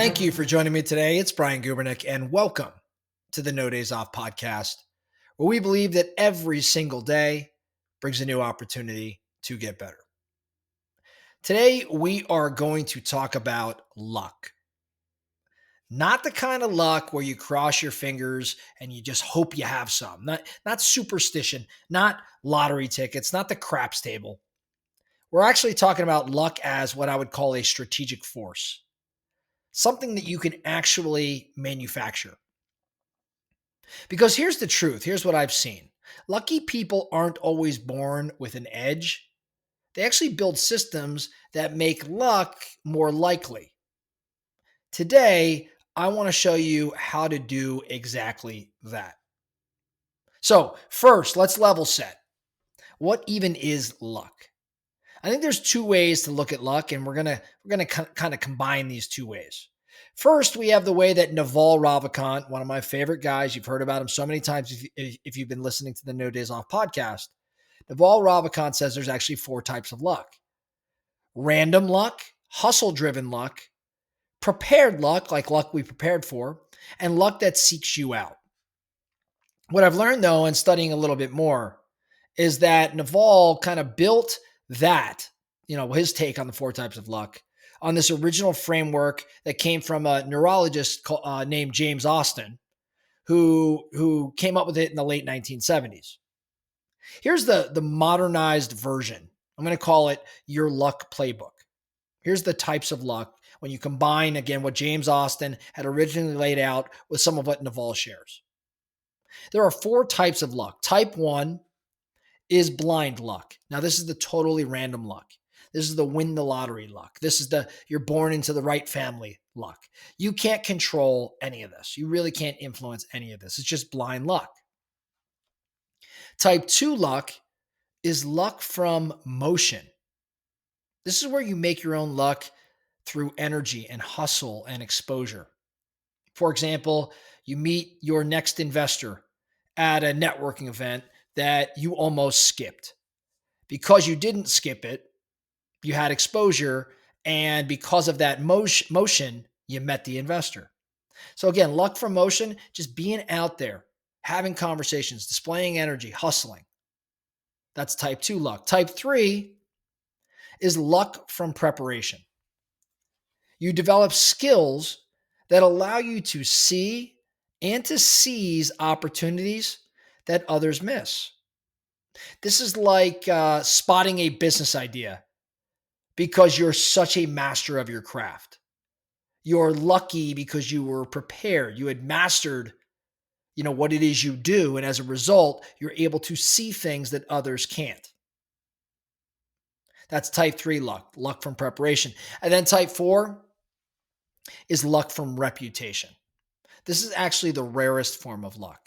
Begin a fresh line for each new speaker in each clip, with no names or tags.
Thank you for joining me today. It's Brian Gubernick, and welcome to the No Days Off podcast, where we believe that every single day brings a new opportunity to get better. Today, we are going to talk about luck. Not the kind of luck where you cross your fingers and you just hope you have some. Not superstition, not lottery tickets, not the craps table. We're actually talking about luck as what I would call a strategic force, something that you can actually manufacture. Because here's the truth. Here's what I've seen. Lucky people aren't always born with an edge. They actually build systems that make luck more likely. Today, I want to show you how to do exactly that. So first, let's level set. What even is luck? I think there's two ways to look at luck, and we're gonna kind of combine these two ways. First, we have the way that Naval Ravikant, one of my favorite guys, you've heard about him so many times if you've been listening to the No Days Off podcast. Naval Ravikant says there's actually four types of luck: random luck, hustle-driven luck, prepared luck, like luck we prepared for, and luck that seeks you out. What I've learned, though, in studying a little bit more, is that Naval kind of built that, his take on the four types of luck, on this original framework that came from a neurologist named James Austin, who came up with it in the late 1970s. Here's the modernized version. I'm going to call it your luck playbook. Here's the types of luck when you combine, again, what James Austin had originally laid out with some of what Naval shares. There are four types of luck. Type 1 is blind luck. Now, this is the totally random luck. This is the win the lottery luck. This is the you're born into the right family luck. You can't control any of this. You really can't influence any of this. It's just blind luck. Type 2 luck is luck from motion. This is where you make your own luck through energy and hustle and exposure. For example, you meet your next investor at a networking event that you almost skipped. Because you didn't skip it, you had exposure, and because of that motion, you met the investor. So again, luck from motion, just being out there, having conversations, displaying energy, hustling. That's type 2 luck. Type 3 is luck from preparation. You develop skills that allow you to see and to seize opportunities that others miss. This is like spotting a business idea because you're such a master of your craft. You're lucky because you were prepared. You had mastered, what it is you do. And as a result, you're able to see things that others can't. That's type 3 luck from preparation. And then type 4 is luck from reputation. This is actually the rarest form of luck.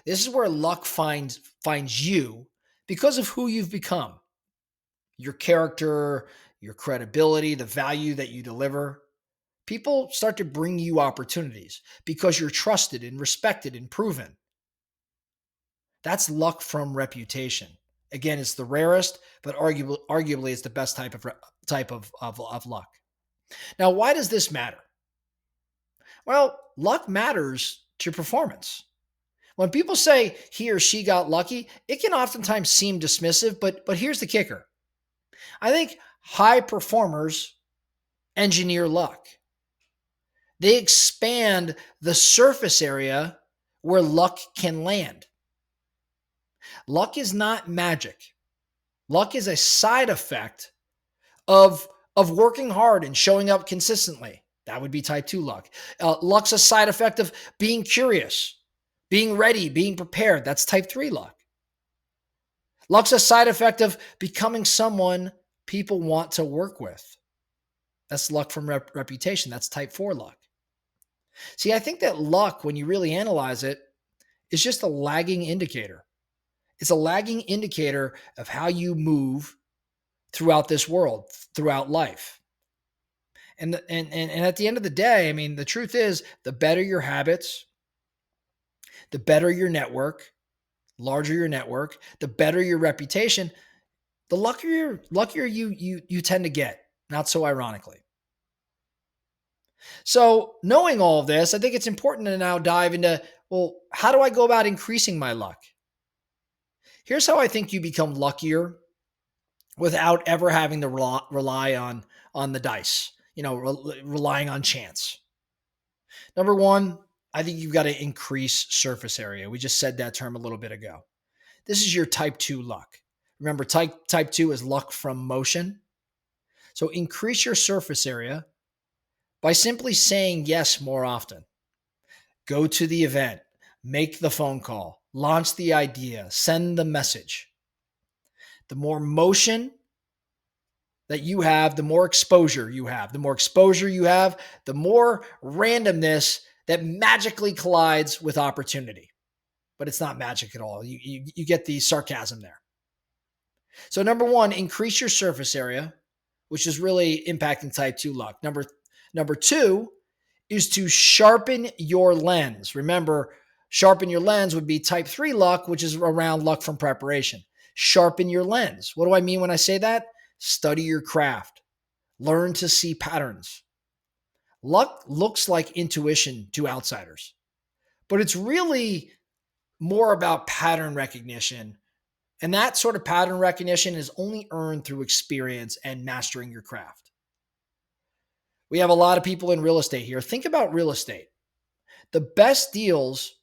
This is where luck finds you because of who you've become. Your character, your credibility, the value that you deliver. People start to bring you opportunities because you're trusted and respected and proven. That's luck from reputation. Again, it's the rarest, but arguably it's the best type of luck. Now, why does this matter? Well, luck matters to your performance. When people say he or she got lucky, it can oftentimes seem dismissive, but here's the kicker. I think high performers engineer luck. They expand the surface area where luck can land. Luck is not magic. Luck is a side effect of working hard and showing up consistently. That would be type 2 luck. Luck's a side effect of being curious, being ready, being prepared. That's type 3 luck. Luck's a side effect of becoming someone people want to work with. That's luck from reputation. That's type 4 luck. See, I think that luck, when you really analyze it, is just a lagging indicator. It's a lagging indicator of how you move throughout this world, throughout life. And at the end of the day, I mean, the truth is, the better your habits, the better your network, larger your network, the better your reputation, the luckier you tend to get, not so ironically. So, knowing all of this, I think it's important to now dive into, well, how do I go about increasing my luck? Here's how I think you become luckier without ever having to rely on the dice, relying on chance. Number one, I think you've got to increase surface area. We just said that term a little bit ago. This is your type 2 luck. Remember, type 2 is luck from motion. So increase your surface area by simply saying yes more often. Go to the event, make the phone call, launch the idea, send the message. The more motion that you have, the more exposure you have. The more exposure you have, the more randomness that magically collides with opportunity. But it's not magic at all. You get the sarcasm there. So number one, increase your surface area, which is really impacting type 2 luck. Number two is to sharpen your lens. Remember, sharpen your lens would be type 3 luck, which is around luck from preparation. Sharpen your lens. What do I mean when I say that? Study your craft. Learn to see patterns. Luck looks like intuition to outsiders, but it's really more about pattern recognition. And that sort of pattern recognition is only earned through experience and mastering your craft. We have a lot of people in real estate here. Think about real estate. The best deals,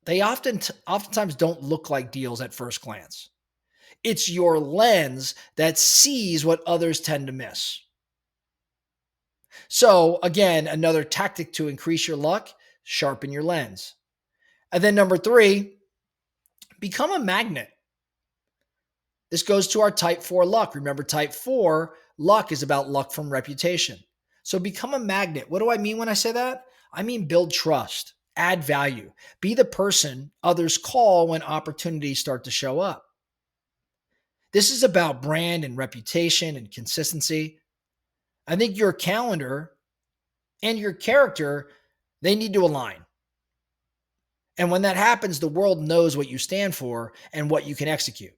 they oftentimes don't look like deals at first glance. It's your lens that sees what others tend to miss. So again, another tactic to increase your luck, sharpen your lens. And then number three, become a magnet. This goes to our type 4 luck. Remember, type 4 luck is about luck from reputation. So become a magnet. What do I mean when I say that? I mean build trust, add value, be the person others call when opportunities start to show up. This is about brand and reputation and consistency. I think your calendar and your character, they need to align. And when that happens, the world knows what you stand for and what you can execute.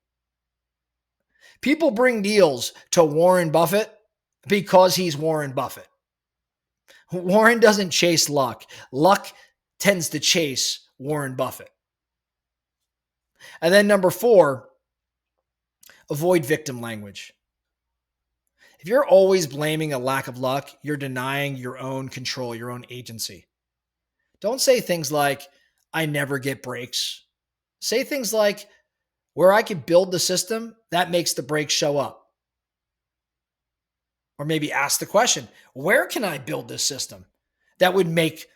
People bring deals to Warren Buffett because he's Warren Buffett. Warren doesn't chase luck. Luck tends to chase Warren Buffett. And then number four, avoid victim language. If you're always blaming a lack of luck, you're denying your own control, your own agency. Don't say things like, I never get breaks. Say things like, where I could build the system, that makes the breaks show up. Or maybe ask the question, where can I build this system that would make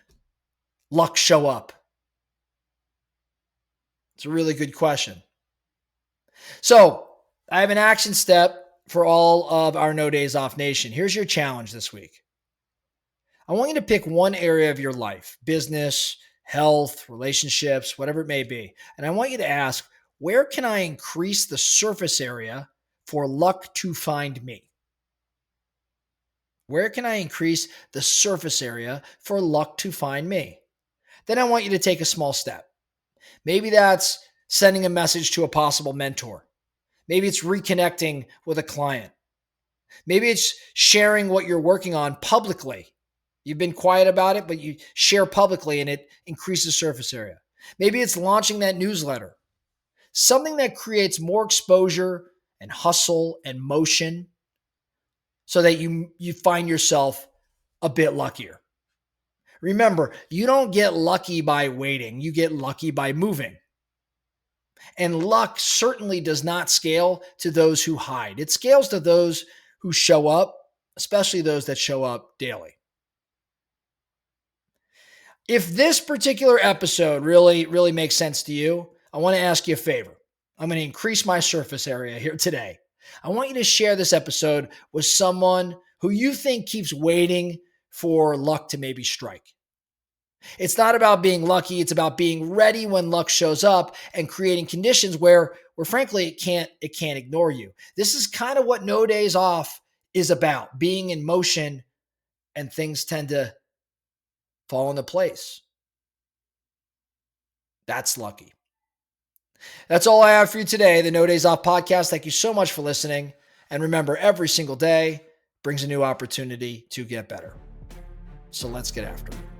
luck show up? It's a really good question. So I have an action step for all of our No Days Off Nation. Here's your challenge this week. I want you to pick one area of your life, business, health, relationships, whatever it may be. And I want you to ask, where can I increase the surface area for luck to find me? Where can I increase the surface area for luck to find me? Then I want you to take a small step. Maybe that's sending a message to a possible mentor. Maybe it's reconnecting with a client. Maybe it's sharing what you're working on publicly. You've been quiet about it, but you share publicly and it increases surface area. Maybe it's launching that newsletter. Something that creates more exposure and hustle and motion so that you find yourself a bit luckier. Remember, you don't get lucky by waiting. You get lucky by moving. And luck certainly does not scale to those who hide. It scales to those who show up, especially those that show up daily. If this particular episode really makes sense to you, I want to ask you a favor. I'm going to increase my surface area here today. I want you to share this episode with someone who you think keeps waiting for luck to maybe strike. It's not about being lucky. It's about being ready when luck shows up and creating conditions where frankly, it can't ignore you. This is kind of what No Days Off is about, being in motion, and things tend to fall into place. That's lucky. That's all I have for you today, the No Days Off podcast. Thank you so much for listening. And remember, every single day brings a new opportunity to get better. So let's get after it.